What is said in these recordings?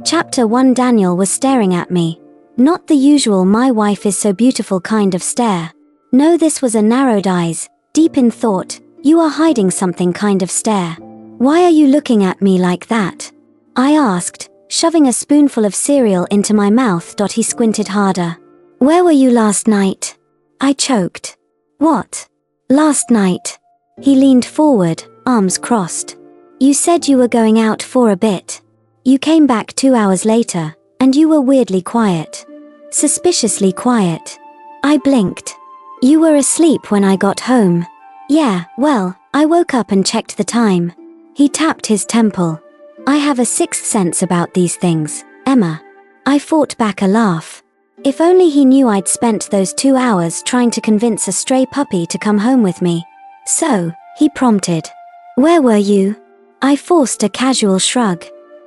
Chapter 1. Daniel was staring at me. Not the usual "my wife is so beautiful" kind of stare. No, this was a narrowed eyes, deep in thought, "you are hiding something" kind of stare. "Why are you looking at me like that?" I asked, shoving a spoonful of cereal into my mouth. He squinted harder. "Where were you last night?" I choked. "What? Last night?" He leaned forward, arms crossed. "You said you were going out for a bit. You came back 2 hours later, and you were weirdly quiet. Suspiciously quiet." I blinked. "You were asleep when I got home." "Yeah, well, I woke up and checked the time." He tapped his temple. "I have a sixth sense about these things, Emma." I fought back a laugh. If only he knew I'd spent those 2 hours trying to convince a stray puppy to come home with me. "So," he prompted. "Where were you?" I forced a casual shrug.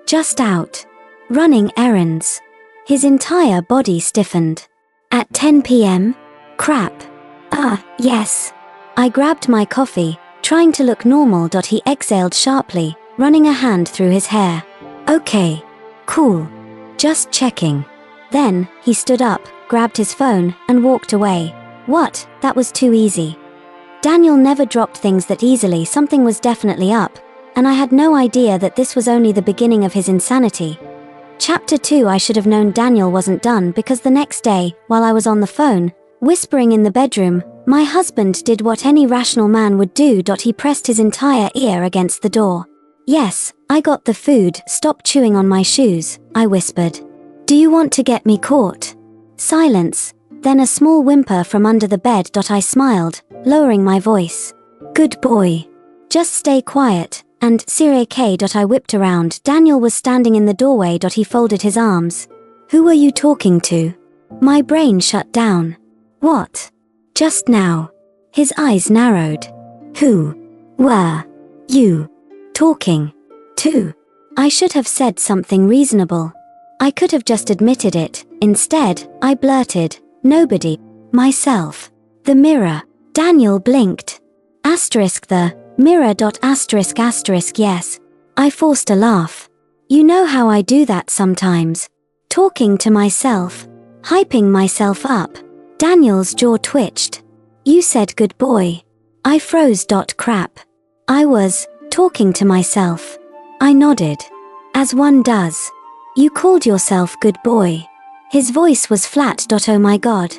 "Just out. Running errands." His entire body stiffened. "At 10 p.m? Crap. Yes." I grabbed my coffee, trying to look normal. He exhaled sharply, running a hand through his hair. "Okay. Cool. Just checking." Then, he stood up, grabbed his phone, and walked away. What? That was too easy. Daniel never dropped things that easily. Something was definitely up, and I had no idea that this was only the beginning of his insanity. Chapter 2. I should have known Daniel wasn't done, because the next day, while I was on the phone, whispering in the bedroom, my husband did what any rational man would do. He pressed his entire ear against the door. "Yes, I got the food. Stop chewing on my shoes," I whispered. "Do you want to get me caught?" Silence, then a small whimper from under the bed. I smiled, lowering my voice. "Good boy. Just stay quiet, and Sirike." I whipped around. Daniel was standing in the doorway. He folded his arms. "Who were you talking to?" My brain shut down. "What? Just now?" His eyes narrowed. "Who were you talking to?" I should have said something reasonable. I could have just admitted it. Instead, I blurted, "Nobody. Myself. The mirror." Daniel blinked. The mirror. Yes. I forced a laugh. "You know how I do that sometimes. Talking to myself. Hyping myself up." Daniel's jaw twitched. "You said good boy." I froze. Crap. I was talking to myself. I nodded. "As one does. You called yourself good boy." His voice was flat. "Oh my god."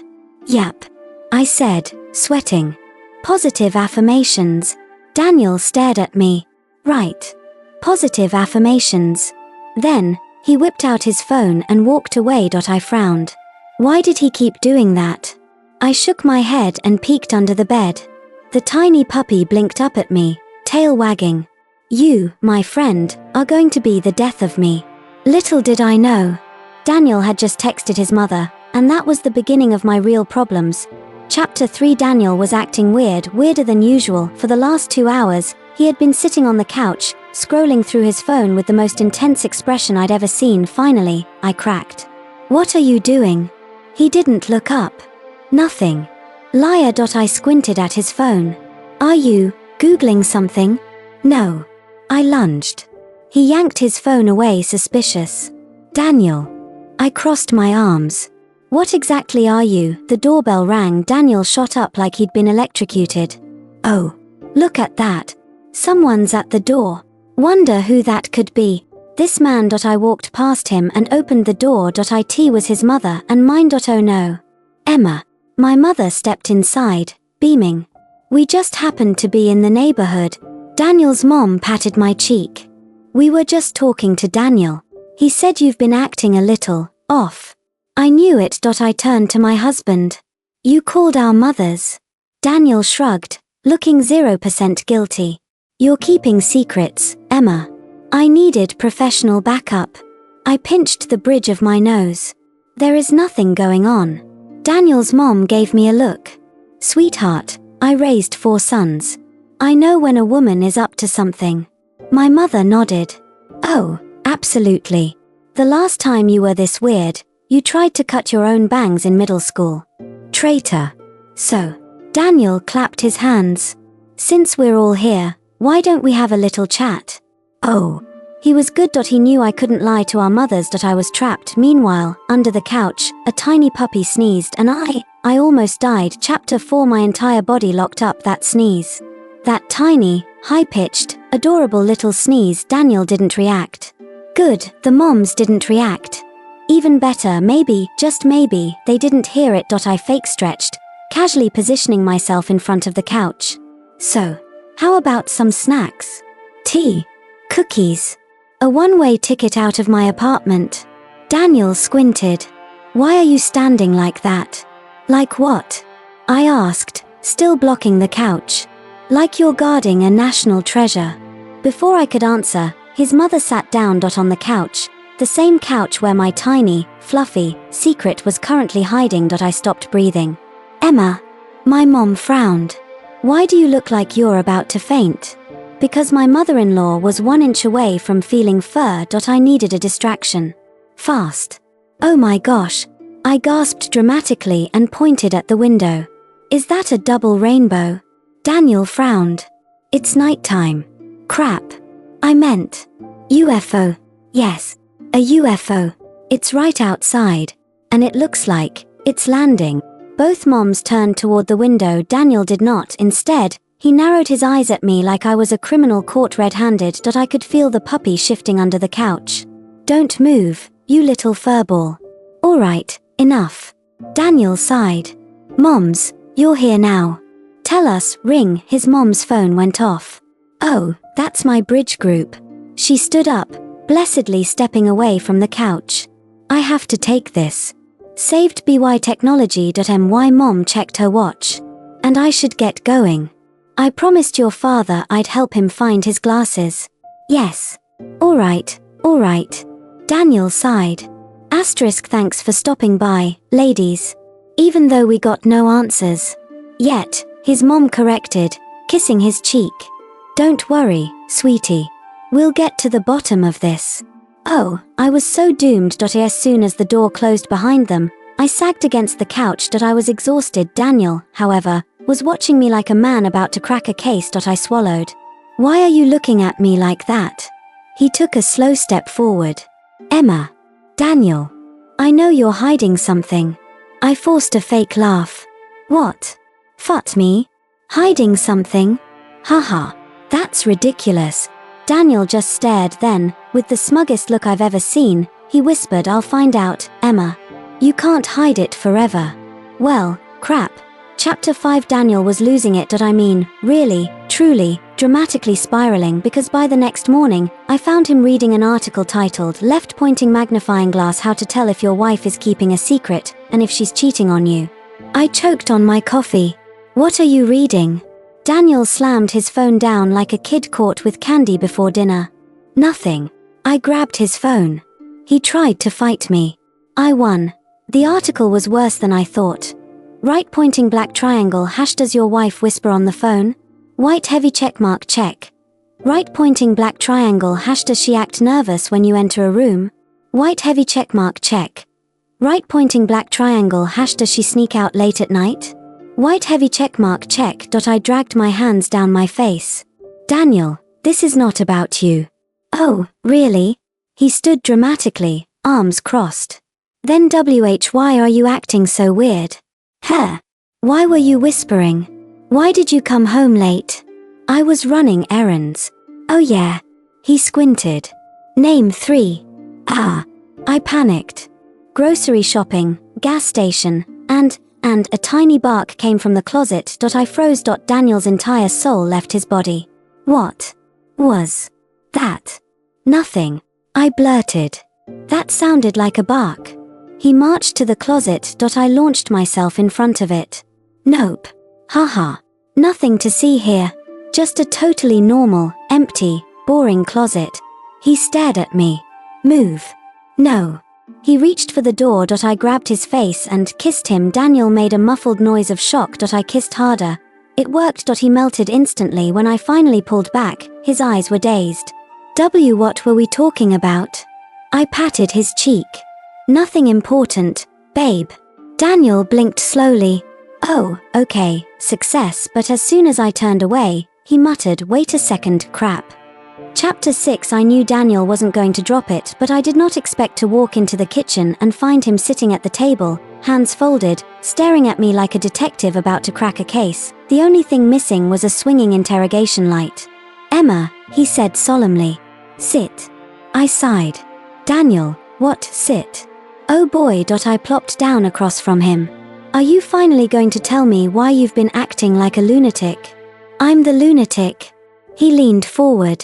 "Yep," I said, sweating. "Positive affirmations." Daniel stared at me. "Right. Positive affirmations." Then, he whipped out his phone and walked away. I frowned. Why did he keep doing that? I shook my head and peeked under the bed. The tiny puppy blinked up at me, tail wagging. "You, my friend, are going to be the death of me." Little did I know. Daniel had just texted his mother, and that was the beginning of my real problems. Chapter 3. Daniel was acting weird, weirder than usual. For the last 2 hours, he had been sitting on the couch, scrolling through his phone with the most intense expression I'd ever seen. Finally, I cracked. "What are you doing?" He didn't look up. "Nothing." Liar. I squinted at his phone. "Are you Googling something?" "No." I lunged. He yanked his phone away, suspicious. "Daniel." I crossed my arms. "What exactly are you?" The doorbell rang. Daniel shot up like he'd been electrocuted. "Oh, look at that. Someone's at the door. Wonder who that could be." "This man. I walked past him and opened the door. It was his mother and mine. Oh no. Emma. My mother stepped inside, beaming. "We just happened to be in the neighborhood." Daniel's mom patted my cheek. "We were just talking to Daniel. He said you've been acting a little off." I knew it. I turned to my husband. "You called our mothers?" Daniel shrugged, looking 0% guilty. "You're keeping secrets, Emma." I needed professional backup. I pinched the bridge of my nose. "There is nothing going on." Daniel's mom gave me a look. "Sweetheart, I raised 4 sons. I know when a woman is up to something." My mother nodded. "Oh, absolutely. The last time you were this weird, you tried to cut your own bangs in middle school. Traitor." "So." Daniel clapped his hands. "Since we're all here, why don't we have a little chat?" "Oh, He was good. He knew I couldn't lie to our mothers. I was trapped. Meanwhile, under the couch, a tiny puppy sneezed and I almost died. Chapter 4. My entire body locked up. That sneeze. That tiny, high-pitched, adorable little sneeze. Daniel didn't react. Good, the moms didn't react. Even better, maybe, just maybe, they didn't hear it. I fake stretched, casually positioning myself in front of the couch. So, how about some snacks? Tea? Cookies? A one-way ticket out of my apartment? Daniel squinted. Why are you standing like that? Like what? I asked, still blocking the couch. Like you're guarding a national treasure. Before I could answer, his mother sat down. On the couch, the same couch where my tiny, fluffy, secret was currently hiding. I stopped breathing. Emma. My mom frowned. Why do you look like you're about to faint? Because my mother-in-law was 1 inch away from feeling fur. I needed a distraction. Fast. Oh my gosh. I gasped dramatically and pointed at the window. Is that a double rainbow? Daniel frowned. It's nighttime. Crap. I meant UFO. Yes, a UFO. It's right outside, and it looks like it's landing. Both moms turned toward the window. Daniel did not. Instead, he narrowed his eyes at me like I was a criminal caught red-handed. I could feel the puppy shifting under the couch. Don't move, you little furball. All right, enough. Daniel sighed. Moms, you're here now. Tell us, ring. His mom's phone went off. Oh, that's my bridge group. She stood up, blessedly stepping away from the couch. I have to take this. Saved by technology. My mom checked her watch. And I should get going. I promised your father I'd help him find his glasses. Yes. All right. Daniel sighed. Asterisk. Thanks for stopping by, ladies. Even though we got no answers. Yet, his mom corrected, kissing his cheek. Don't worry, sweetie. We'll get to the bottom of this. Oh, I was so doomed. As soon as the door closed behind them, I sagged against the couch. I was exhausted. Daniel, however, was watching me like a man about to crack a case. I swallowed. Why are you looking at me like that? He took a slow step forward. Emma. Daniel. I know you're hiding something. I forced a fake laugh. What? Fut me? Hiding something? Haha. That's ridiculous. Daniel just stared. Then, with the smuggest look I've ever seen, he whispered, I'll find out, Emma. You can't hide it forever. Well, crap. Chapter 5. Daniel was losing it. Really, truly, dramatically spiraling, because by the next morning, I found him reading an article titled Left Pointing Magnifying Glass: How to Tell If Your Wife is Keeping a Secret, and If She's Cheating on You. I choked on my coffee. What are you reading? Daniel slammed his phone down like a kid caught with candy before dinner. Nothing. I grabbed his phone. He tried to fight me. I won. The article was worse than I thought. Right pointing black triangle # does your wife whisper on the phone? White heavy checkmark check. Right pointing black triangle # does she act nervous when you enter a room? White heavy checkmark check. Right pointing black triangle # does she sneak out late at night? White heavy checkmark check. I dragged my hands down my face. Daniel, this is not about you. Oh, really? He stood dramatically, arms crossed. Then why are you acting so weird? Huh? Why were you whispering? Why did you come home late? I was running errands. Oh yeah. He squinted. Name 3. I panicked. Grocery shopping, gas station, and a tiny bark came from the closet. I froze. Daniel's entire soul left his body. What was that? Nothing. I blurted. That sounded like a bark. He marched to the closet. I launched myself in front of it. Nope. Haha. Nothing to see here. Just a totally normal, empty, boring closet. He stared at me. Move. No. He reached for the door. I grabbed his face and kissed him. Daniel made a muffled noise of shock. I kissed harder. It worked. He melted instantly. When I finally pulled back, his eyes were dazed. What were we talking about? I patted his cheek. Nothing important, babe. Daniel blinked slowly. Oh, okay, success. But as soon as I turned away, he muttered, wait a second, crap. Chapter 6. I knew Daniel wasn't going to drop it, but I did not expect to walk into the kitchen and find him sitting at the table, hands folded, staring at me like a detective about to crack a case. The only thing missing was a swinging interrogation light. "Emma," he said solemnly. "Sit." I sighed. "Daniel, what, sit?" "Oh boy." I plopped down across from him. "Are you finally going to tell me why you've been acting like a lunatic?" "I'm the lunatic." He leaned forward.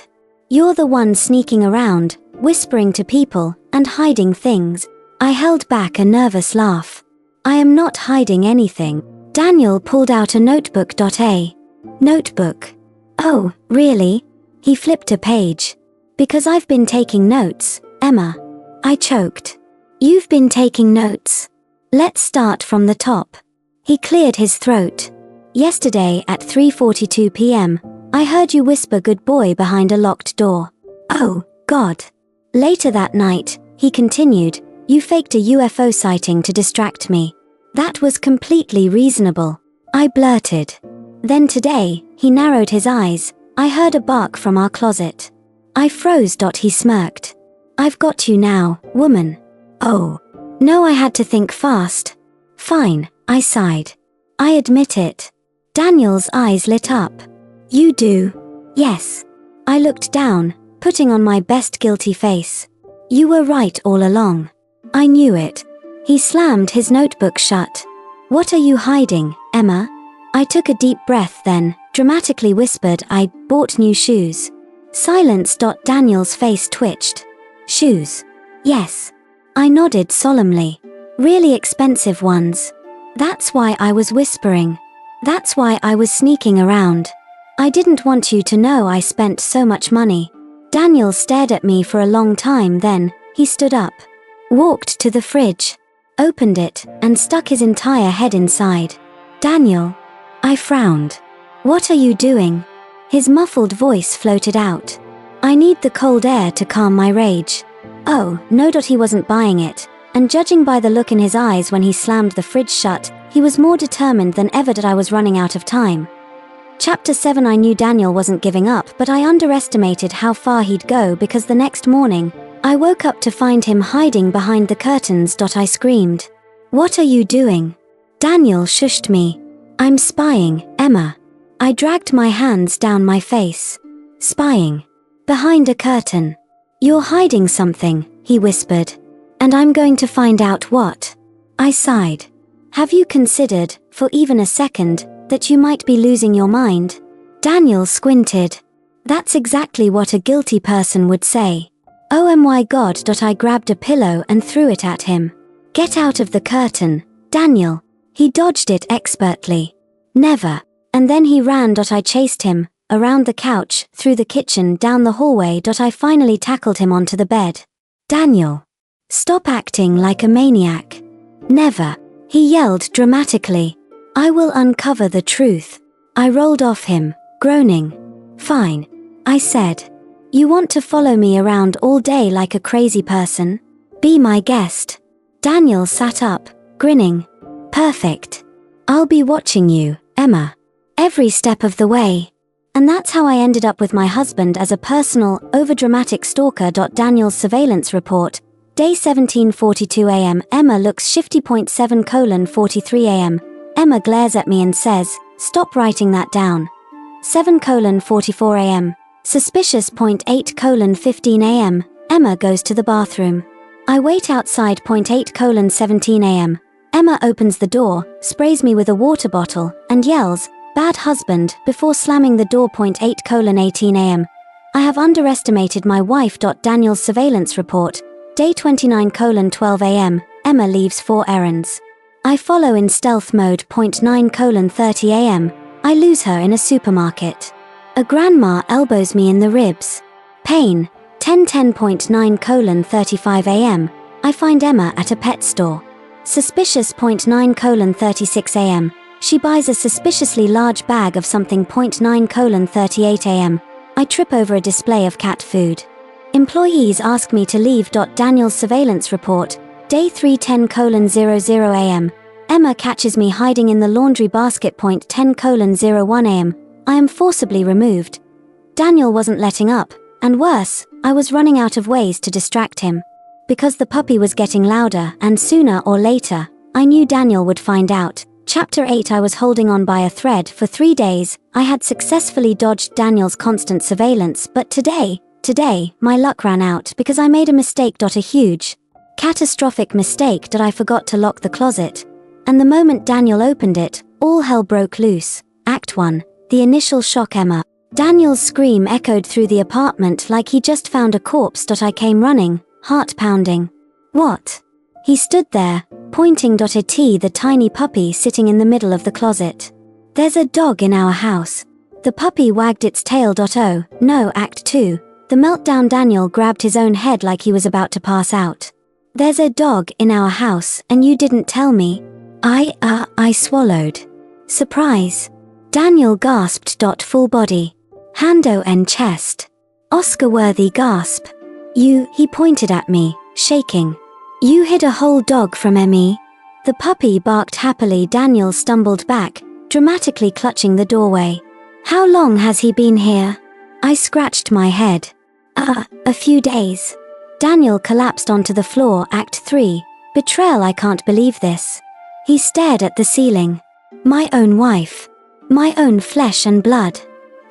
"You're the one sneaking around, whispering to people, and hiding things." I held back a nervous laugh. "I am not hiding anything." Daniel pulled out a notebook. A notebook. "Oh, really?" He flipped a page. "Because I've been taking notes, Emma." I choked. "You've been taking notes? Let's start from the top." He cleared his throat. "Yesterday at 3:42 p.m., I heard you whisper 'good boy' behind a locked door." "Oh, God." "Later that night," he continued, "you faked a UFO sighting to distract me." "That was completely reasonable," I blurted. "Then today," he narrowed his eyes, "I heard a bark from our closet." I froze. He smirked. "I've got you now, woman." "Oh. No." I had to think fast. "Fine," I sighed. "I admit it." Daniel's eyes lit up. "You do?" "Yes." I looked down, putting on my best guilty face. "You were right all along." "I knew it." He slammed his notebook shut. "What are you hiding, Emma?" I took a deep breath, then dramatically whispered, "I bought new shoes." Silence. Daniel's face twitched. "Shoes?" "Yes." I nodded solemnly. "Really expensive ones." "That's why I was whispering. That's why I was sneaking around. I didn't want you to know I spent so much money." Daniel stared at me for a long time, then he stood up, walked to the fridge, opened it, and stuck his entire head inside. "Daniel." I frowned. "What are you doing?" His muffled voice floated out. "I need the cold air to calm my rage." "Oh, no." He wasn't buying it, and judging by the look in his eyes when he slammed the fridge shut, he was more determined than ever that I was running out of time. Chapter 7. I knew Daniel wasn't giving up, but I underestimated how far he'd go because the next morning, I woke up to find him hiding behind the curtains. I screamed. "What are you doing?" Daniel shushed me. "I'm spying, Emma." I dragged my hands down my face. "Spying? Behind a curtain? You're hiding something," he whispered. "And I'm going to find out what." I sighed. "Have you considered, for even a second, that you might be losing your mind?" Daniel squinted. "That's exactly what a guilty person would say." "Oh my God." I grabbed a pillow and threw it at him. "Get out of the curtain, Daniel." He dodged it expertly. "Never." And then he ran. I chased him, around the couch, through the kitchen, down the hallway. I finally tackled him onto the bed. "Daniel, stop acting like a maniac." "Never," he yelled dramatically. "I will uncover the truth." I rolled off him, groaning. "Fine," I said. "You want to follow me around all day like a crazy person? Be my guest." Daniel sat up, grinning. "Perfect. I'll be watching you, Emma. Every step of the way." And that's how I ended up with my husband as a personal, overdramatic stalker. Daniel's surveillance report. Day 17:42 a.m. Emma looks shifty. 7:43 a.m. Emma glares at me and says, "Stop writing that down." 7:44 a.m. Suspicious. 8:15 a.m. Emma goes to the bathroom. I wait outside. 8:17 a.m. Emma opens the door, sprays me with a water bottle, and yells, "Bad husband," before slamming the door. 8:18 a.m. I have underestimated my wife. Daniel's surveillance report. Day 29:12 a.m. Emma leaves for errands. I follow in stealth mode. 9:30 a.m. I lose her in a supermarket. A grandma elbows me in the ribs. Pain. 10:10.9:35 a.m. I find Emma at a pet store. Suspicious. 9:36 a.m. She buys a suspiciously large bag of something. 9:38 a.m. I trip over a display of cat food. Employees ask me to leave. Daniel's surveillance report. Day 3:10:00 a.m. Emma catches me hiding in the laundry basket. 10:01 a.m. I am forcibly removed. Daniel wasn't letting up, And worse, I was running out of ways to distract him. Because the puppy was getting louder, and sooner or later, I knew Daniel would find out. Chapter 8. I was holding on by a thread. For 3 days, I had successfully dodged Daniel's constant surveillance, but today, my luck ran out because I made a mistake. A huge, catastrophic mistake that I forgot to lock the closet. And the moment Daniel opened it, all hell broke loose. Act 1. The initial shock. Emma. Daniel's scream echoed through the apartment like he just found a corpse. I came running, heart pounding. What? He stood there, pointing at the tiny puppy sitting in the middle of the closet. There's a dog in our house. The puppy wagged its tail. Oh, no. Act 2. The meltdown. Daniel grabbed his own head like he was about to pass out. There's a dog in our house, and you didn't tell me. I swallowed. Surprise. Daniel gasped. Full body. Hando and chest. Oscar-worthy gasp. He pointed at me, shaking. You hid a whole dog from Emmy. The puppy barked happily. Daniel stumbled back, dramatically clutching the doorway. How long has he been here? I scratched my head. A few days. Daniel collapsed onto the floor. Act 3. Betrayal. I can't believe this. He stared at the ceiling. My own wife. My own flesh and blood.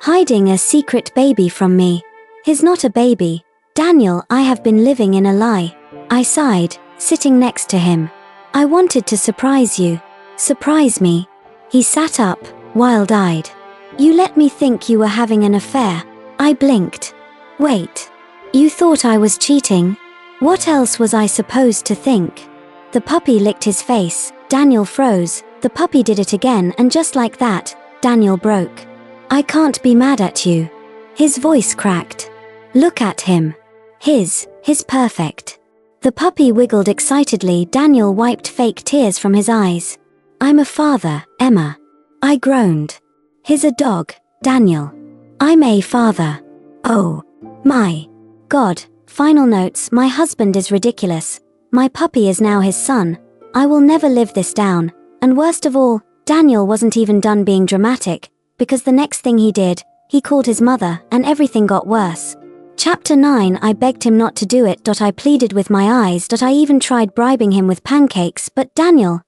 Hiding a secret baby from me. He's not a baby. Daniel, I have been living in a lie. I sighed, sitting next to him. I wanted to surprise you. Surprise me. He sat up, wild-eyed. You let me think you were having an affair. I blinked. Wait. You thought I was cheating? What else was I supposed to think? The puppy licked his face. Daniel froze. The puppy did it again, and just like that, Daniel broke. I can't be mad at you. His voice cracked. Look at him. He's perfect. The puppy wiggled excitedly. Daniel wiped fake tears from his eyes. I'm a father, Emma. I groaned. He's a dog, Daniel. I'm a father. Oh. My. God. Final notes. My husband is ridiculous. My puppy is now his son. I will never live this down. And worst of all, Daniel wasn't even done being dramatic, because the next thing he did, he called his mother, and everything got worse. Chapter 9. I begged him not to do it. I pleaded with my eyes. I even tried bribing him with pancakes, but Daniel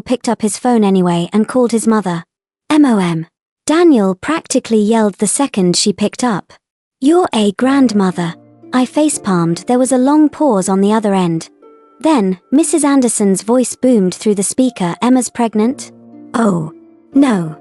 picked up his phone anyway and called his mother. MOM. Daniel practically yelled the second she picked up. You're a grandmother. I facepalmed. There was a long pause on the other end. Then, Mrs. Anderson's voice boomed through the speaker. Emma's pregnant? Oh. No.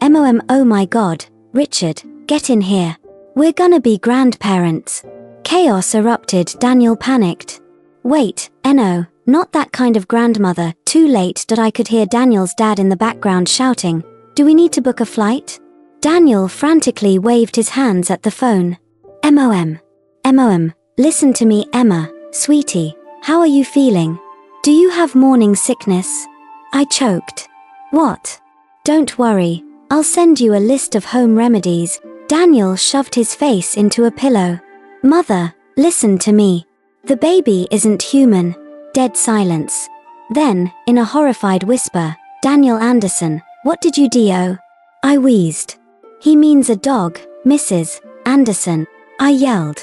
MOM. Oh my God. Richard, get in here. We're gonna be grandparents. Chaos erupted. Daniel panicked. Wait, no, not that kind of grandmother. Too late. I could hear Daniel's dad in the background shouting, do we need to book a flight? Daniel frantically waved his hands at the phone. MOM. Listen to me, Emma, sweetie, how are you feeling? Do you have morning sickness? I choked. What? Don't worry, I'll send you a list of home remedies. Daniel shoved his face into a pillow. Mother, listen to me. The baby isn't human. Dead silence. Then, in a horrified whisper, Daniel Anderson, what did you do? I wheezed. He means a dog, Mrs. Anderson. I yelled.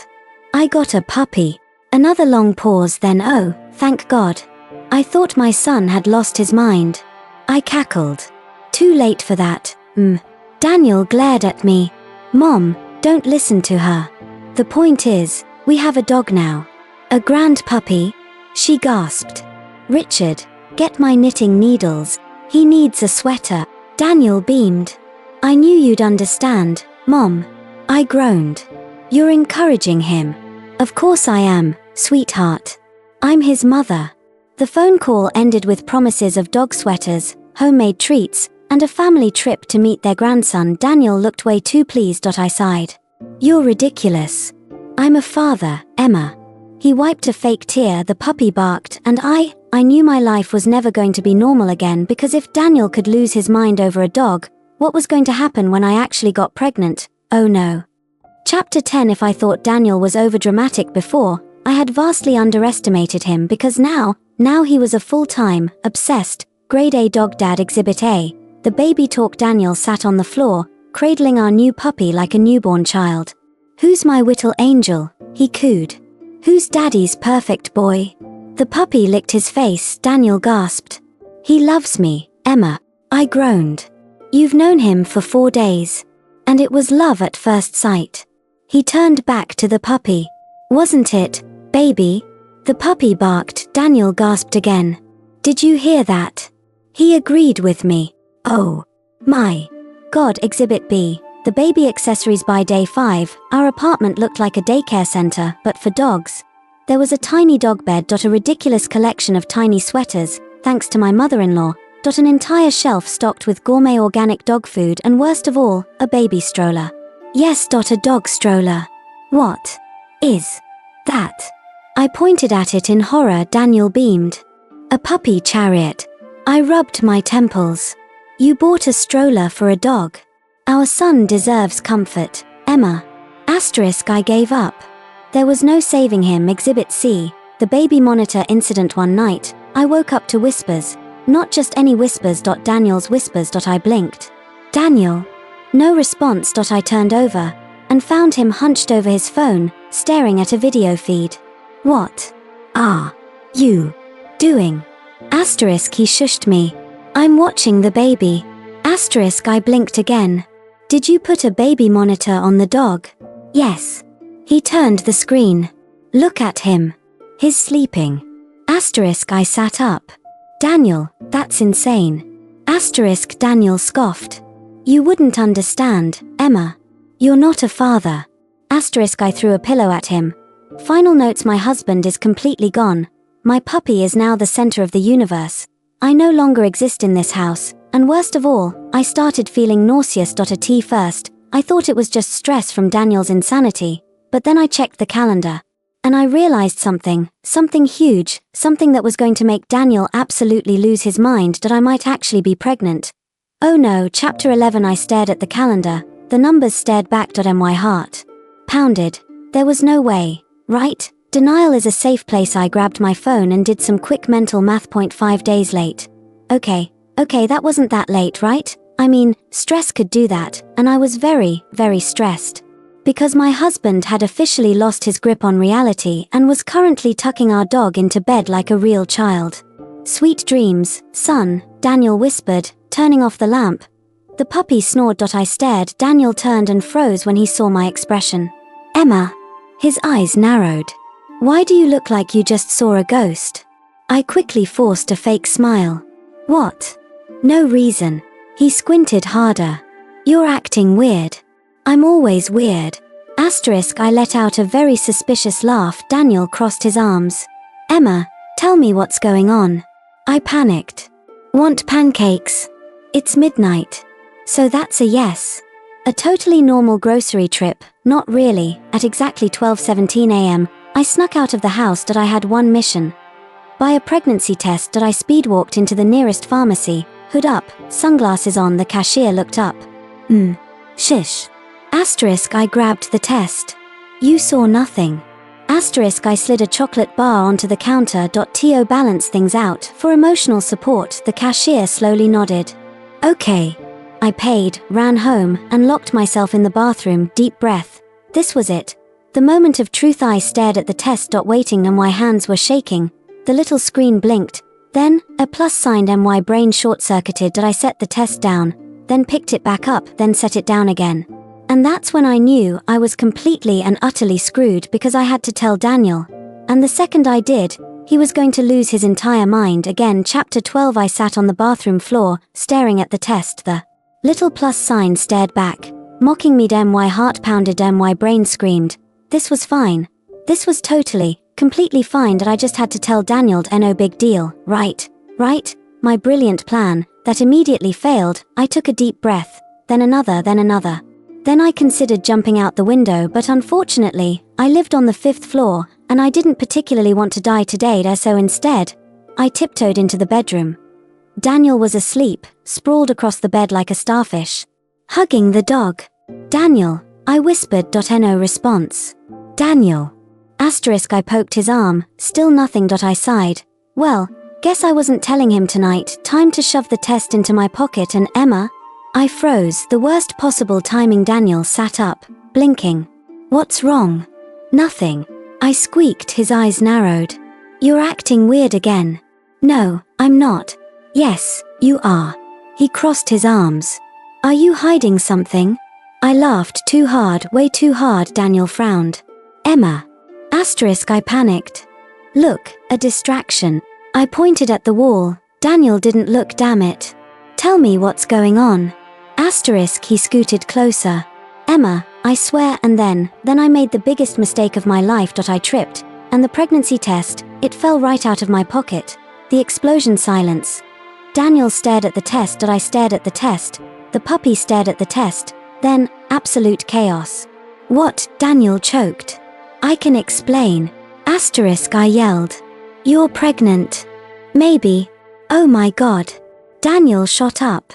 I got a puppy. Another long pause. Then oh, thank God. I thought my son had lost his mind. I cackled. Too late for that. Daniel glared at me. Mom, don't listen to her. The point is, we have a dog now. A grand puppy? She gasped. Richard, get my knitting needles. He needs a sweater. Daniel beamed. I knew you'd understand, Mom. I groaned. You're encouraging him. Of course I am, sweetheart. I'm his mother. The phone call ended with promises of dog sweaters, homemade treats, and a family trip to meet their grandson. Daniel looked way too pleased. I sighed. You're ridiculous. I'm a father, Emma. He wiped a fake tear. The puppy barked, and I knew my life was never going to be normal again, because if Daniel could lose his mind over a dog, what was going to happen when I actually got pregnant? Oh no. Chapter 10. If I thought Daniel was overdramatic before, I had vastly underestimated him, because now he was a full-time, obsessed, grade A dog dad. Exhibit A. The baby talk. Daniel sat on the floor, cradling our new puppy like a newborn child. Who's my little angel? He cooed. Who's daddy's perfect boy? The puppy licked his face, Daniel gasped. He loves me, Emma. I groaned. You've known him for 4 days. And it was love at first sight. He turned back to the puppy. Wasn't it, baby? The puppy barked, Daniel gasped again. Did you hear that? He agreed with me. Oh my God, Exhibit B. The baby accessories. By day 5, our apartment looked like a daycare center, but for dogs. There was a tiny dog bed. A ridiculous collection of tiny sweaters, thanks to my mother-in-law. An entire shelf stocked with gourmet organic dog food, and worst of all, a baby stroller. Yes, a dog stroller. What is that? I pointed at it in horror. Daniel beamed. A puppy chariot. I rubbed my temples. You bought a stroller for a dog. Our son deserves comfort, Emma. I gave up. There was no saving him. Exhibit C. The baby monitor incident. One night, I woke up to whispers. Not just any whispers. Daniel's whispers. I blinked. Daniel. No response. I turned over and found him hunched over his phone, staring at a video feed. What are you doing? He shushed me. I'm watching the baby. I blinked again. Did you put a baby monitor on the dog? Yes. He turned the screen. Look at him. He's sleeping. I sat up. Daniel, that's insane. Daniel scoffed. You wouldn't understand, Emma. You're not a father. I threw a pillow at him. Final notes. My husband is completely gone. My puppy is now the center of the universe. I no longer exist in this house, and worst of all, I started feeling nauseous. At first, I thought it was just stress from Daniel's insanity, but then I checked the calendar. And I realized something huge, something that was going to make Daniel absolutely lose his mind, that I might actually be pregnant. Oh no, Chapter 11. I stared at the calendar, the numbers stared back. My heart pounded. There was no way, right? Denial is a safe place. I grabbed my phone and did some quick mental math. 5 days late. Okay, that wasn't that late, right? I mean, stress could do that, and I was very, very stressed. Because my husband had officially lost his grip on reality and was currently tucking our dog into bed like a real child. Sweet dreams, son, Daniel whispered, turning off the lamp. The puppy snored. I stared. Daniel turned and froze when he saw my expression. Emma. His eyes narrowed. Why do you look like you just saw a ghost? I quickly forced a fake smile. What? No reason. He squinted harder. You're acting weird. I'm always weird. I let out a very suspicious laugh. Daniel crossed his arms. Emma, tell me what's going on. I panicked. Want pancakes? It's midnight. So that's a yes. A totally normal grocery trip, not really. At exactly 12:17 a.m., I snuck out of the house. I had one mission. Buy a pregnancy test. I speedwalked into the nearest pharmacy, hood up, sunglasses on. The cashier looked up. Shish. I grabbed the test. You saw nothing. I slid a chocolate bar onto the counter. To balance things out, for emotional support. The cashier slowly nodded. Okay. I paid, ran home, and locked myself in the bathroom. Deep breath. This was it. The moment of truth. I stared at the test. Waiting, and my hands were shaking. The little screen blinked. Then, a plus sign. My brain short-circuited. I set the test down, then picked it back up, then set it down again. And that's when I knew I was completely and utterly screwed, because I had to tell Daniel. And the second I did, he was going to lose his entire mind again. Chapter 12. I sat on the bathroom floor, staring at the test. The little plus sign stared back, mocking me. My heart pounded. My brain screamed. This was fine. This was totally, completely fine. That I just had to tell Daniel. No big deal, right? My brilliant plan, that immediately failed. I took a deep breath, then another. Then I considered jumping out the window, but unfortunately, I lived on the 5th floor, and I didn't particularly want to die today. So instead, I tiptoed into the bedroom. Daniel was asleep, sprawled across the bed like a starfish, hugging the dog. Daniel, I whispered. No response. Daniel. I poked his arm, still nothing. I sighed. Well, guess I wasn't telling him tonight. Time to shove the test into my pocket. And Emma? I froze. The worst possible timing. Daniel sat up, blinking. What's wrong? Nothing. I squeaked, his eyes narrowed. You're acting weird again. No, I'm not. Yes, you are. He crossed his arms. Are you hiding something? I laughed too hard, way too hard. Daniel frowned. Emma. Asterisk, I panicked. Look, a distraction. I pointed at the wall. Daniel didn't look, damn it. Tell me what's going on. Asterisk, he scooted closer. Emma, I swear, and then I made the biggest mistake of my life. I tripped, and the pregnancy test, it fell right out of my pocket. The explosion, silence. Daniel stared at the test. I stared at the test. The puppy stared at the test. Then, absolute chaos. What? Daniel choked. I can explain. Asterisk, I yelled. You're pregnant. Maybe. Oh my God. Daniel shot up.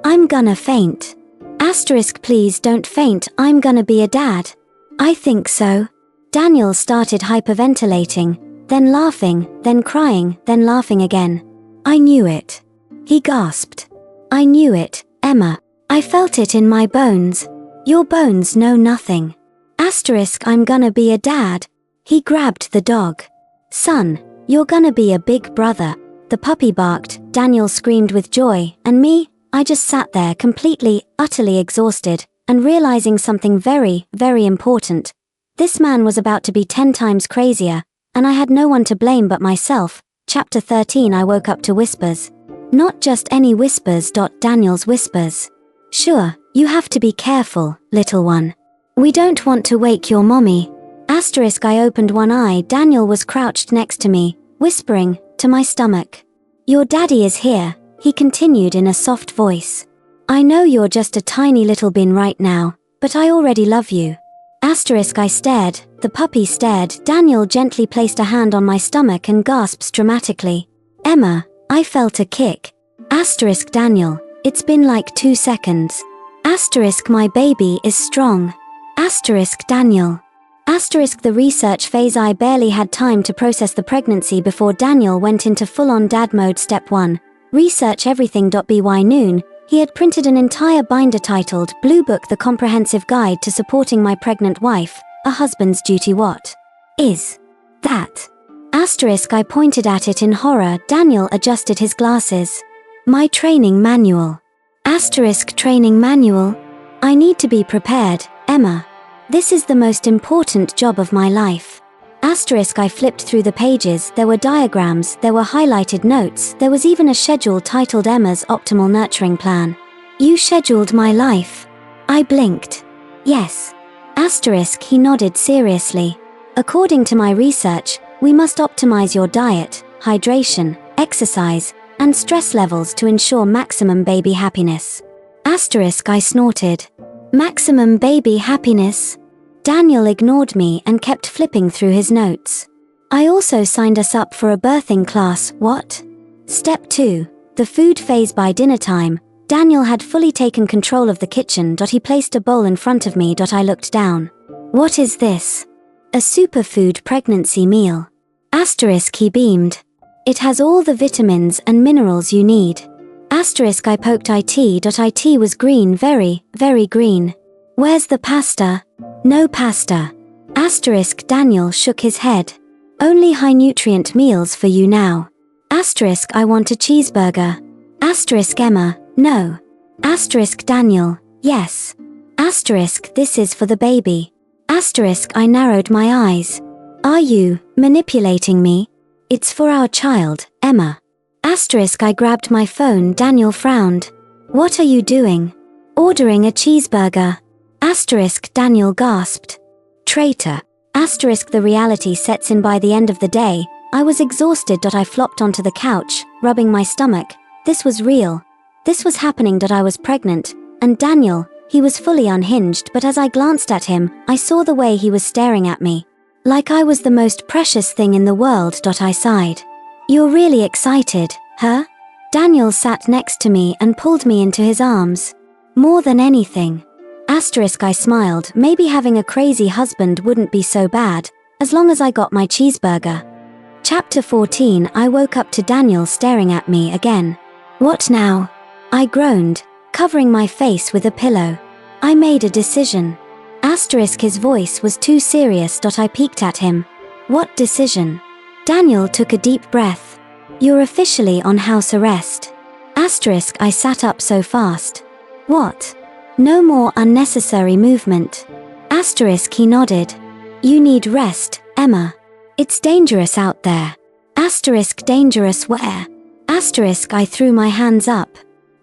I'm gonna faint. Asterisk, please don't faint, I'm gonna be a dad. I think so. Daniel started hyperventilating, then laughing, then crying, then laughing again. I knew it. He gasped. I knew it, Emma. I felt it in my bones. Your bones know nothing. Asterisk, I'm gonna be a dad. He grabbed the dog. Son, you're gonna be a big brother. The puppy barked, Daniel screamed with joy, and me? I just sat there completely, utterly exhausted, and realizing something very, very important. This man was about to be 10 times crazier, and I had no one to blame but myself. Chapter 13. I woke up to whispers. Not just any whispers. Daniel's whispers. Sure, you have to be careful, little one. We don't want to wake your mommy. Asterisk, I opened one eye. Daniel was crouched next to me, whispering, to my stomach. Your daddy is here, he continued in a soft voice. I know you're just a tiny little bin right now, but I already love you. Asterisk, I stared, the puppy stared. Daniel gently placed a hand on my stomach and gasps dramatically. Emma, I felt a kick. Asterisk, Daniel, it's been like 2 seconds. Asterisk, my baby is strong. Asterisk, Daniel. Asterisk, the research phase. I barely had time to process the pregnancy before Daniel went into full-on dad mode. Step 1. Research everything. By noon, he had printed an entire binder titled Blue Book, the comprehensive guide to supporting my pregnant wife, a husband's duty. What is that? Asterisk, I pointed at it in horror. Daniel adjusted his glasses. My training manual. Asterisk, training manual? I need to be prepared, Emma. This is the most important job of my life. Asterisk, I flipped through the pages. There were diagrams, there were highlighted notes, there was even a schedule titled Emma's Optimal Nurturing Plan. You scheduled my life. I blinked. Yes. Asterisk, he nodded seriously. According to my research, we must optimize your diet, hydration, exercise, and stress levels to ensure maximum baby happiness. Asterisk, I snorted. Maximum baby happiness? Daniel ignored me and kept flipping through his notes. I also signed us up for a birthing class. What? Step 2. The food phase. By dinner time, Daniel had fully taken control of the kitchen. He placed a bowl in front of me. I looked down. What is this? A superfood pregnancy meal. Asterisk, he beamed. It has all the vitamins and minerals you need. Asterisk, I poked it. It was green, very, very green. Where's the pasta? No pasta. Asterisk, Daniel shook his head. Only high-nutrient meals for you now. Asterisk, I want a cheeseburger. Asterisk, Emma, no. Asterisk, Daniel, yes. Asterisk, this is for the baby. Asterisk, I narrowed my eyes. Are you manipulating me? It's for our child, Emma. Asterisk, I grabbed my phone. Daniel frowned. What are you doing? Ordering a cheeseburger. Asterisk, Daniel gasped. Traitor. Asterisk, the reality sets in. By the end of the day, I was exhausted. I flopped onto the couch, rubbing my stomach. This was real. This was happening. I was pregnant, and Daniel, he was fully unhinged. But as I glanced at him, I saw the way he was staring at me. Like I was the most precious thing in the world. I sighed. You're really excited, huh? Daniel sat next to me and pulled me into his arms. More than anything. Asterisk, I smiled. Maybe having a crazy husband wouldn't be so bad, as long as I got my cheeseburger. Chapter 14. I woke up to Daniel staring at me again. What now? I groaned, covering my face with a pillow. I made a decision. Asterisk his voice was too serious. I peeked at him. What decision? Daniel took a deep breath. You're officially on house arrest. Asterisk I sat up so fast. What? No more unnecessary movement. Asterisk he nodded. You need rest, Emma. It's dangerous out there. Asterisk dangerous where? Asterisk I threw my hands up.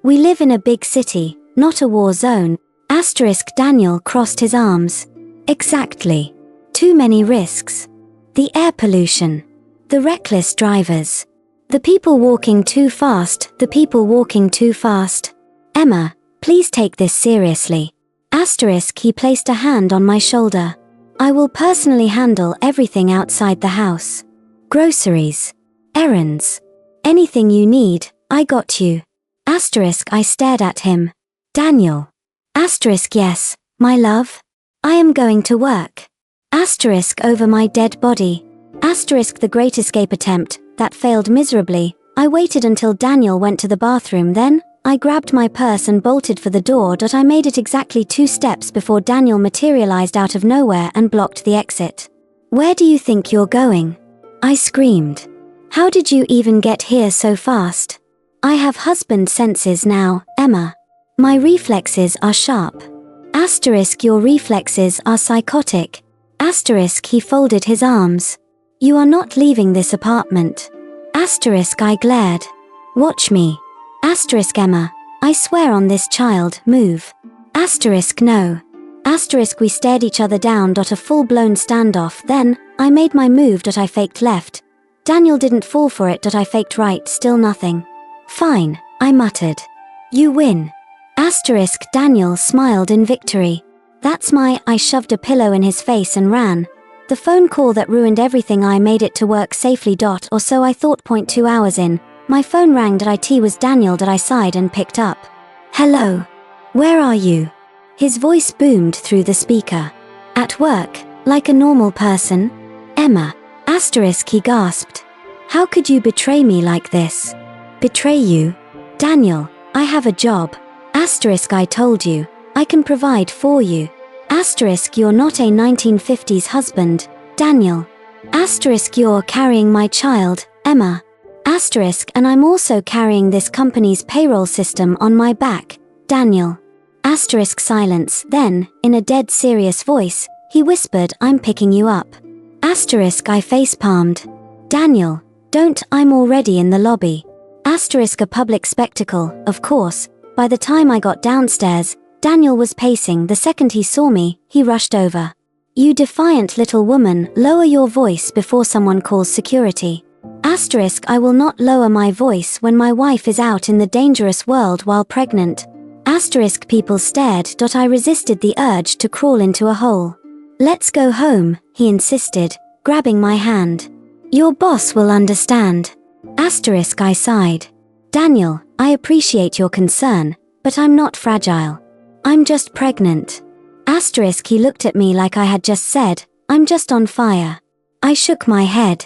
We live in a big city, not a war zone. Asterisk Daniel crossed his arms. Exactly. Too many risks. The air pollution. The reckless drivers. The people walking too fast. The people walking too fast. Emma, please take this seriously. Asterisk he placed a hand on my shoulder. I will personally handle everything outside the house. Groceries. Errands. Anything you need, I got you. Asterisk I stared at him. Daniel. Asterisk yes, my love. I am going to work. Asterisk over my dead body. Asterisk the great escape attempt, that failed miserably. I waited until Daniel went to the bathroom, then I grabbed my purse and bolted for the door. I made it exactly 2 steps before Daniel materialized out of nowhere and blocked the exit. Where do you think you're going? I screamed. How did you even get here so fast? I have husband senses now, Emma. My reflexes are sharp. Asterisk your reflexes are psychotic. Asterisk he folded his arms. You are not leaving this apartment. Asterisk I glared. Watch me. Asterisk Emma, I swear on this child, move. Asterisk no. Asterisk we stared each other down. A full-blown standoff. Then, I made my move. I faked left. Daniel didn't fall for it. I faked right, still nothing. Fine, I muttered. You win. Asterisk Daniel smiled in victory. That's I shoved a pillow in his face and ran. The phone call that ruined everything. I made it to work safely. Or so I thought. 2 hours in, my phone rang. It was Daniel. I sighed and picked up. Hello. Where are you? His voice boomed through the speaker. At work, like a normal person. Emma. Asterisk he gasped. How could you betray me like this? Betray you? Daniel, I have a job. Asterisk I told you, I can provide for you. Asterisk you're not a 1950s husband, Daniel. Asterisk you're carrying my child, Emma. Asterisk and I'm also carrying this company's payroll system on my back, Daniel. Asterisk silence. Then, in a dead serious voice, he whispered, I'm picking you up. Asterisk I facepalmed. Daniel, don't, I'm already in the lobby. Asterisk a public spectacle, of course. By the time I got downstairs, Daniel was pacing. The second he saw me, he rushed over. You defiant little woman, lower your voice before someone calls security. Asterisk I will not lower my voice when my wife is out in the dangerous world while pregnant. Asterisk people stared. I resisted the urge to crawl into a hole. Let's go home, he insisted, grabbing my hand. Your boss will understand. Asterisk I sighed. Daniel, I appreciate your concern, but I'm not fragile. I'm just pregnant. Asterisk he looked at me like I had just said, I'm just on fire. I shook my head.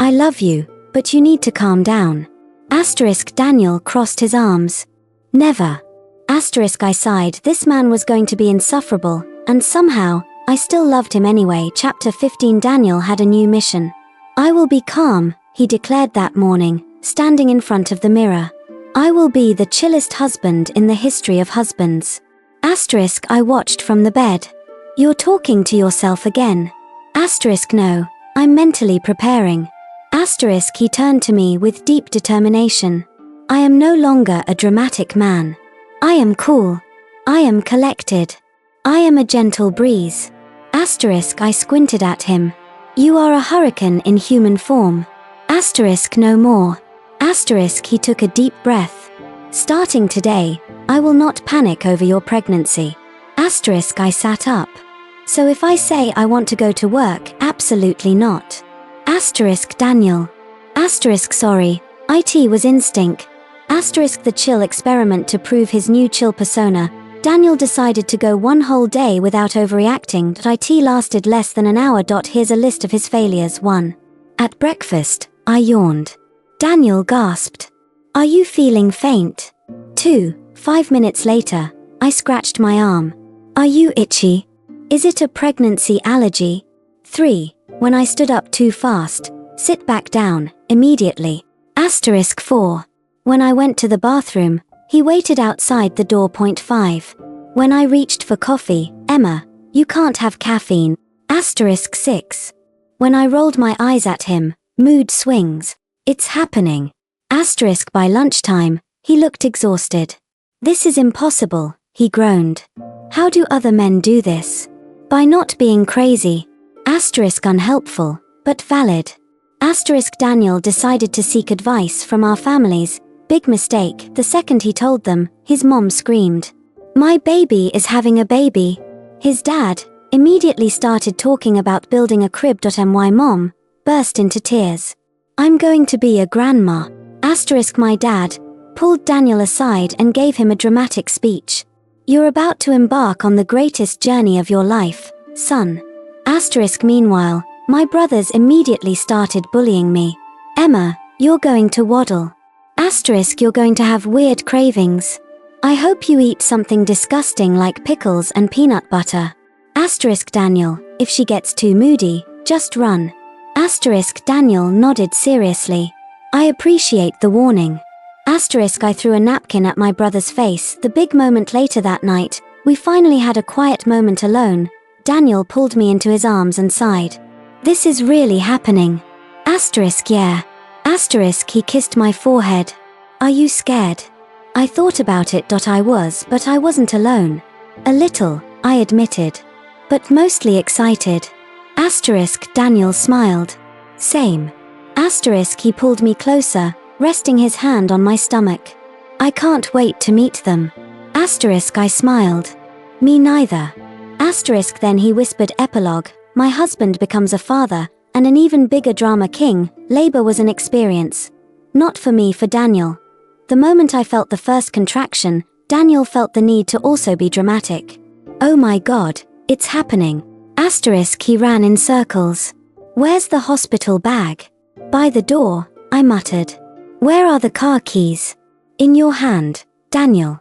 I love you, but you need to calm down. Asterisk Daniel crossed his arms. Never. Asterisk I sighed. This man was going to be insufferable, and somehow, I still loved him anyway. Chapter 15 Daniel had a new mission. I will be calm, he declared that morning, standing in front of the mirror. I will be the chillest husband in the history of husbands. Asterisk I watched from the bed. You're talking to yourself again. Asterisk no, I'm mentally preparing. Asterisk he turned to me with deep determination. I am no longer a dramatic man. I am cool. I am collected. I am a gentle breeze. Asterisk I squinted at him. You are a hurricane in human form. Asterisk no more. Asterisk he took a deep breath. Starting today, I will not panic over your pregnancy. Asterisk I sat up. So if I say I want to go to work, absolutely not. Asterisk Daniel. Asterisk sorry, it was instinct. Asterisk the chill experiment to prove his new chill persona. Daniel decided to go one whole day without overreacting. It lasted less than an hour. Here's a list of his failures. 1. At breakfast, I yawned. Daniel gasped. Are you feeling faint? 2. 5 minutes later, I scratched my arm. Are you itchy? Is it a pregnancy allergy? 3. When I stood up too fast. Sit back down, immediately. 4. When I went to the bathroom, he waited outside the door. 5. When I reached for coffee, Emma, you can't have caffeine. 6. When I rolled my eyes at him, mood swings. It's happening. By lunchtime, he looked exhausted. This is impossible, he groaned. How do other men do this? By not being crazy. Unhelpful, but valid. Daniel decided to seek advice from our families. Big mistake. The second he told them, his mom screamed, "My baby is having a baby." His dad immediately started talking about building a crib. My mom burst into tears. "I'm going to be a grandma." My dad pulled Daniel aside and gave him a dramatic speech. "You're about to embark on the greatest journey of your life, son." Meanwhile, my brothers immediately started bullying me. "Emma, you're going to waddle." "You're going to have weird cravings. I hope you eat something disgusting like pickles and peanut butter." Daniel, "If she gets too moody, just run." Daniel nodded seriously. "I appreciate the warning." I threw a napkin at my brother's face. The big moment later that night, we finally had a quiet moment alone. Daniel pulled me into his arms and sighed. "This is really happening." Yeah. He kissed my forehead. "Are you scared?" I thought about it. I was, but I wasn't alone. "A little," I admitted. "But mostly excited." Daniel smiled. "Same." He pulled me closer, resting his hand on my stomach. "I can't wait to meet them." I smiled. "Me neither." Then he whispered, epilogue, my husband becomes a father, and an even bigger drama king. Labor was an experience. Not for me, for Daniel. The moment I felt the first contraction, Daniel felt the need to also be dramatic. "Oh my God, it's happening." He ran in circles. "Where's the hospital bag?" "By the door," I muttered. "Where are the car keys?" "In your hand, Daniel."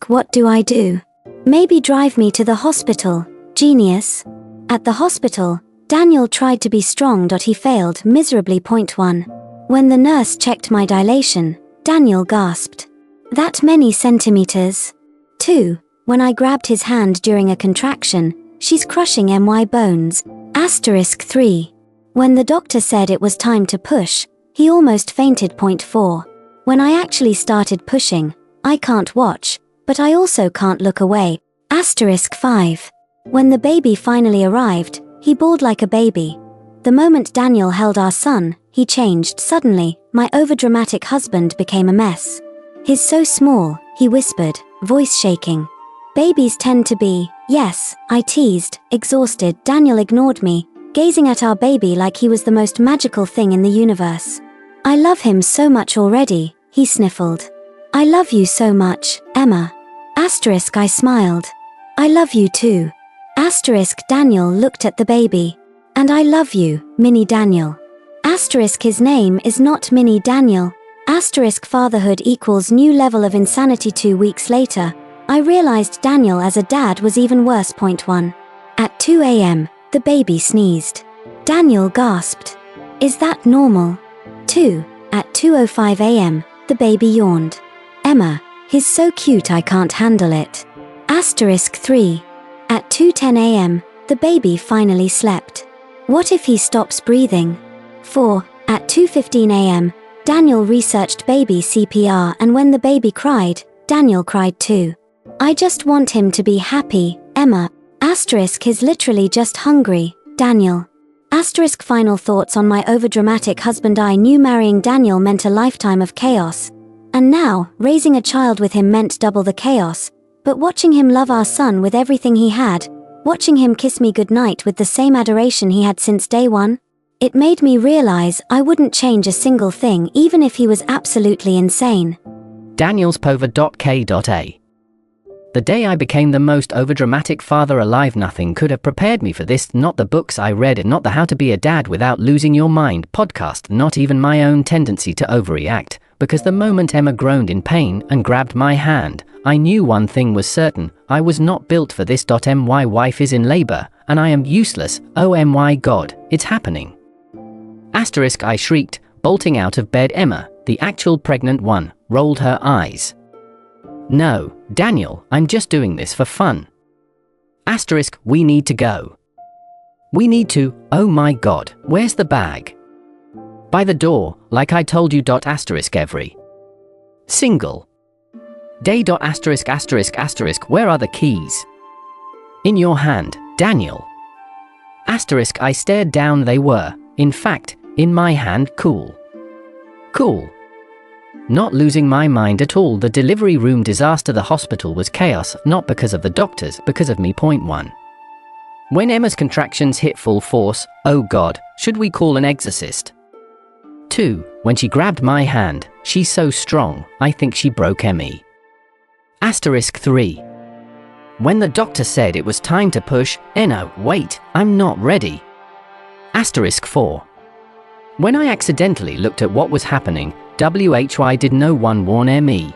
What do I do? "Maybe drive me to the hospital, genius." At the hospital, Daniel tried to be strong. He failed miserably. 1. When the nurse checked my dilation, Daniel gasped. "That many centimeters?" 2. When I grabbed his hand during a contraction, "She's crushing my bones." 3. When the doctor said it was time to push, he almost fainted. 4. When I actually started pushing, I can't watch, but I also can't look away. 5. When the baby finally arrived, he bawled like a baby. The moment Daniel held our son, he changed. Suddenly, my overdramatic husband became a mess. "He's so small," he whispered, voice shaking. "Babies tend to be." "Yes," I teased, exhausted. Daniel ignored me, gazing at our baby like he was the most magical thing in the universe. "I love him so much already," he sniffled. "I love you so much, Emma." I smiled. "I love you too." Daniel looked at the baby. "And I love you, Mini Daniel." His name is not Mini Daniel. Fatherhood equals new level of insanity. 2 weeks later, I realized Daniel as a dad was even worse. 1. At 2 a.m., the baby sneezed. Daniel gasped. "Is that normal?" 2. At 2:05 a.m., the baby yawned. "Emma, he's so cute I can't handle it." 3. At 2:10 a.m., the baby finally slept. "What if he stops breathing?" 4. At 2:15 a.m., Daniel researched baby CPR, and when the baby cried, Daniel cried too. "I just want him to be happy, Emma." He's literally just hungry, Daniel. Final thoughts on my overdramatic husband. I knew marrying Daniel meant a lifetime of chaos. And now, raising a child with him meant double the chaos. But watching him love our son with everything he had, watching him kiss me goodnight with the same adoration he had since day one, it made me realize I wouldn't change a single thing even if he was absolutely insane. Daniel's Pover.k.a. The day I became the most overdramatic father alive. Nothing could have prepared me for this, not the books I read, not the How to Be a Dad Without Losing Your Mind podcast, not even my own tendency to overreact, because the moment Emma groaned in pain and grabbed my hand, I knew one thing was certain: I was not built for this. My wife is in labor, and I am useless. Oh my God, it's happening. Asterisk, I shrieked, bolting out of bed. Emma, the actual pregnant one, rolled her eyes. No, Daniel, I'm just doing this for fun. Asterisk, we need to go. We need to, oh my God, where's the bag? By the door, like I told you. Asterisk every single day. Asterisk asterisk asterisk, where are the keys? In your hand, Daniel. Asterisk, I stared down. They were, in fact, in my hand. Cool. Cool. Not losing my mind at all. The delivery room disaster. The hospital was chaos, not because of the doctors, because of me. Point 1. When Emma's contractions hit full force, oh God, should we call an exorcist? 2. When she grabbed my hand, she's so strong, I think she broke Emmy. Asterisk 3. When the doctor said it was time to push, no, wait, I'm not ready. Asterisk 4. When I accidentally looked at what was happening, why did no one warn me?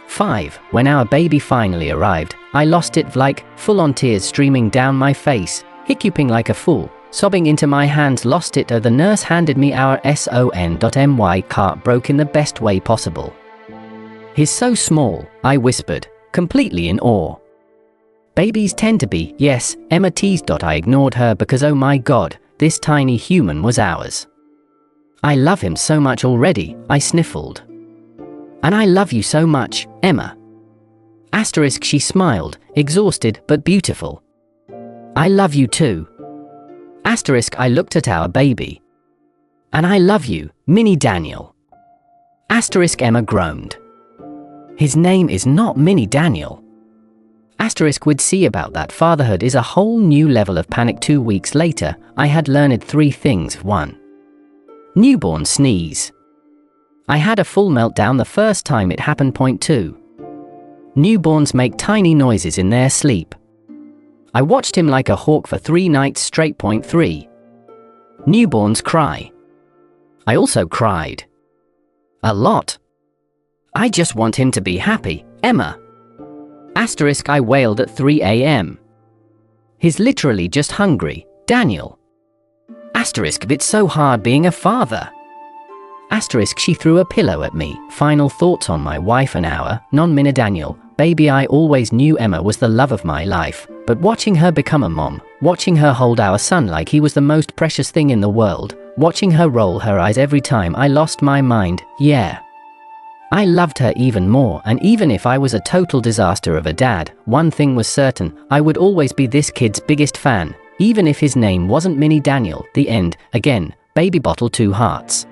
5. When our baby finally arrived, I lost it, like, full-on tears streaming down my face, hiccuping like a fool, sobbing into my hands. Lost it. Oh, the nurse handed me our son.my cart, broke in the best way possible. He's so small, I whispered, completely in awe. Babies tend to be, yes, Emma teased. I ignored her because oh my God, this tiny human was ours. I love him so much already, I sniffled. And I love you so much, Emma. Asterisk, she smiled, exhausted but beautiful. I love you too. Asterisk, I looked at our baby. And I love you, mini Daniel. Asterisk, Emma groaned. His name is not Mini Daniel. Asterisk, we'd see about that. Fatherhood is a whole new level of panic. 2 weeks later, I had learned 3 things. 1. Newborn sneeze. I had a full meltdown the first time it happened. Point 2. Newborns make tiny noises in their sleep. I watched him like a hawk for 3 nights straight. Point 3. Newborns cry. I also cried. A lot. I just want him to be happy, Emma. Asterisk, I wailed at 3 a.m. He's literally just hungry, Daniel. Asterisk, it's so hard being a father. Asterisk, she threw a pillow at me. Final thoughts on my wife and our non-Mina Daniel. Baby, I always knew Emma was the love of my life, but watching her become a mom, watching her hold our son like he was the most precious thing in the world, watching her roll her eyes every time I lost my mind, yeah. I loved her even more, and even if I was a total disaster of a dad, one thing was certain, I would always be this kid's biggest fan, even if his name wasn't Mini Daniel. The end. Again, baby bottle 2 hearts.